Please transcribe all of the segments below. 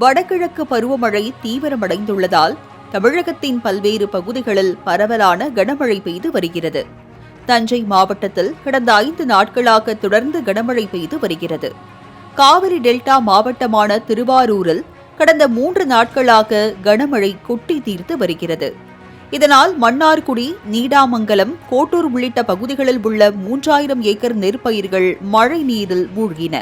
வடகிழக்கு பருவமழை தீவிரமடைந்துள்ளதால் தமிழகத்தின் பல்வேறு பகுதிகளில் பரவலான கனமழை பெய்து வருகிறது. தஞ்சை மாவட்டத்தில் கடந்த 5 நாட்களாக தொடர்ந்து கனமழை பெய்து வருகிறது. காவிரி டெல்டா மாவட்டமான திருவாரூரில் கடந்த 3 நாட்களாக கனமழை கொட்டி தீர்த்து வருகிறது. இதனால் மன்னார்குடி, நீடாமங்கலம், கோட்டூர் உள்ளிட்ட பகுதிகளில் உள்ள 3000 ஏக்கர் நெற்பயிர்கள் மழை நீரில் மூழ்கின.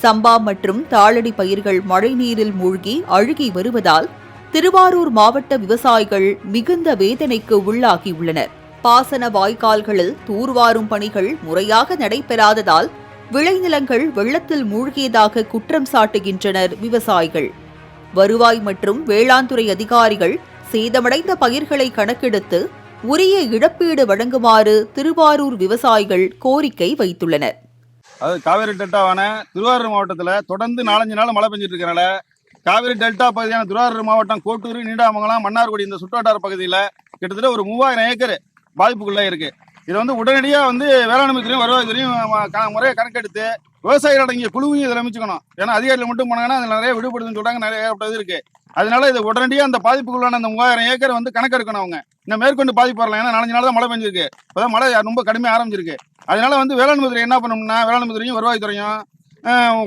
சம்பா மற்றும் தாளடி பயிர்கள் மழை நீரில் மூழ்கி அழுகி வருவதால் திருவாரூர் மாவட்ட விவசாயிகள் மிகுந்த வேதனைக்கு உள்ளாகியுள்ளனர். பாசன வாய்க்கால்களில் தூர்வாரும் பணிகள் முறையாக நடைபெறாததால் விளைநிலங்கள் வெள்ளத்தில் மூழ்கியதாக குற்றம் சாட்டுகின்றனர் விவசாயிகள். வருவாய் மற்றும் வேளாண் துறை அதிகாரிகள் சேதமடைந்த பயிர்களை கணக்கெடுத்து உரிய இழப்பீடு வழங்குமாறு திருவாரூர் விவசாயிகள் கோரிக்கை வைத்துள்ளனர். காவிரி டெல்டாவான திருவாரூர் மாவட்டத்தில் தொடர்ந்து 4-5 நாள் மழை பெஞ்சிட்டு இருக்கனால காவிரி டெல்டா பகுதியான திருவாரூர் மாவட்டம் கோட்டூர், நீடாமங்கலம், மன்னார்குடி இந்த சுற்றுவட்டார பகுதியில் கிட்டத்தட்ட ஒரு 3000 ஏக்கர் பாதிப்புக்குள்ளே இருக்கு. இது உடனடியாக வேளாண்மை துறையும் வருவாய் துறையும் முறையை கணக்கெடுத்து விவசாயிகள் அடங்கிய குழுவையும் இதில் அமைச்சுக்கணும். ஏன்னா அதிகாரிகள் மட்டும் போனாங்கன்னா அதில் நிறைய விடுபடுதுன்னு சொல்றாங்க, நிறைய ஏற்பட்டது இருக்கு. அதனால இது உடனடியாக அந்த பாதிப்புக்குள்ளான அந்த 3000 ஏக்கர் கணக்கெடுக்கணும். அவங்க இன்னும் மேற்கொண்டு பாதிப்பு வரலாம். ஏன்னா 4 நாள் தான் மழை பெஞ்சிருக்கு. இப்போதான் மழை ரொம்ப கடுமையாக ஆரம்பிச்சிருக்கு. அதனால வேளாண்மை துறை என்ன பண்ணணும்னா, வேளாண்மை துறையும் வருவாய் துறையும்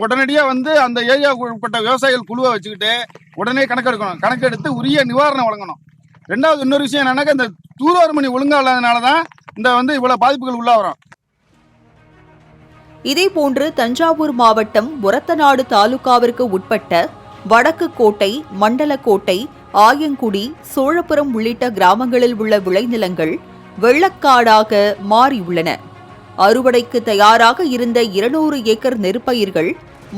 உடனடியாக அந்த ஏரியாவுக்கு உட்பட்ட விவசாயிகள் குழுவை வச்சுக்கிட்டு உடனே கணக்கெடுக்கணும். கணக்கெடுத்து உரிய நிவாரணம் வழங்கணும். ரெண்டாவது இன்னொரு விஷயம் என்னன்னாக்கா, இந்த தூர்வாரும் பணி ஒழுங்கா இல்லாதனால தான் இவ்வளவு பாதிப்புகள் உள்ளாகிறோம். இதேபோன்று தஞ்சாவூர் மாவட்டம் ஒரத்தநாடு தாலுகாவிற்கு உட்பட்ட வடக்கு கோட்டை, மண்டலக்கோட்டை, ஆயங்குடி, சோழபுரம் உள்ளிட்ட கிராமங்களில் உள்ள விளைநிலங்கள் வெள்ளக்காடாக மாறியுள்ளன. அறுவடைக்கு தயாராக இருந்த 200 ஏக்கர் நெற்பயிர்கள்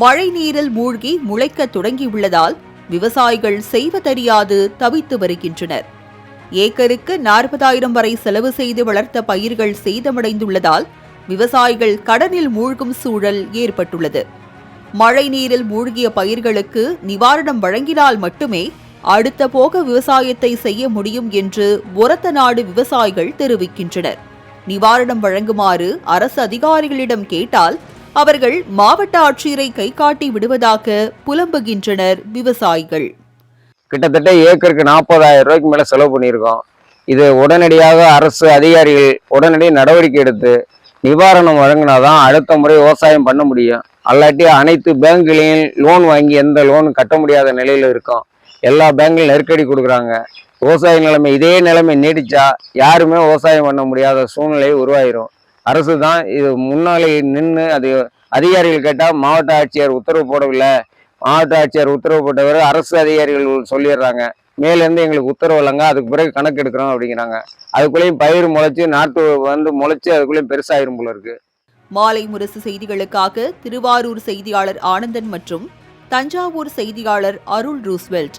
மழை நீரில் மூழ்கி முளைக்க தொடங்கியுள்ளதால் விவசாயிகள் செய்வதறியாது தவித்து வருகின்றனர். ஏக்கருக்கு 40,000 வரை செலவு செய்து வளர்த்த பயிர்கள் சேதமடைந்துள்ளதால் விவசாயிகள் கடனில் மூழ்கும் சூழல் ஏற்பட்டுள்ளது. மழை நீரில் மூழ்கிய பயிர்களுக்கு நிவாரணம் வழங்கினால் மட்டுமே அடுத்த போக விவசாயத்தை செய்ய முடியும் என்று ஒரத்தநாடு விவசாயிகள் தெரிவிக்கின்றனர். நிவாரணம் வழங்குமாறு அரசு அதிகாரிகளிடம் கேட்டால் அவர்கள் மாவட்ட ஆட்சியரை கை காட்டி விடுவதாக புலம்புகின்றனர் விவசாயிகள். கிட்டத்தட்ட ஏக்கருக்கு 40,000 ரூபாய்க்கு மேல செலவு பண்ணியிருக்கோம். இது உடனடியாக அரசு அதிகாரிகள் உடனடி நடவடிக்கை எடுத்து நிவாரணம் வழங்கினாதான் அடுத்த முறை விவசாயம் பண்ண முடியும். அல்லாட்டி அனைத்து பேங்க்லையும் லோன் வாங்கி எந்த லோன் கட்ட முடியாத நிலையில இருக்கும். எல்லா பேங்க்லையும் நெருக்கடி கொடுக்குறாங்க. விவசாய நிலைமை இதே நிலைமை நீடிச்சா யாருமே விவசாயம் பண்ண முடியாத சூழ்நிலை உருவாயிரும். அரசு தான் இது முன்னாலே நின்று அது அதிகாரிகள் கேட்டால் மாவட்ட ஆட்சியர் உத்தரவு போடவில்லை, மாவட்ட ஆட்சியர் உத்தரவு போட்டவர் அரசு அதிகாரிகள் சொல்லிடுறாங்க, மேலேருந்து எங்களுக்கு உத்தரவு இல்லைங்க, அதுக்கு பிறகு கணக்கு எடுக்கிறோம் அப்படிங்கிறாங்க. அதுக்குள்ளேயும் பயிர் முளைச்சி நாட்டு முளைச்சி அதுக்குள்ளேயும் பெருசாயிரும் போல இருக்கு. மாலை முரசு செய்திகளுக்காக திருவாரூர் செய்தியாளர் ஆனந்தன் மற்றும் தஞ்சாவூர் செய்தியாளர் அருள் ரூஸ்வெல்ட்.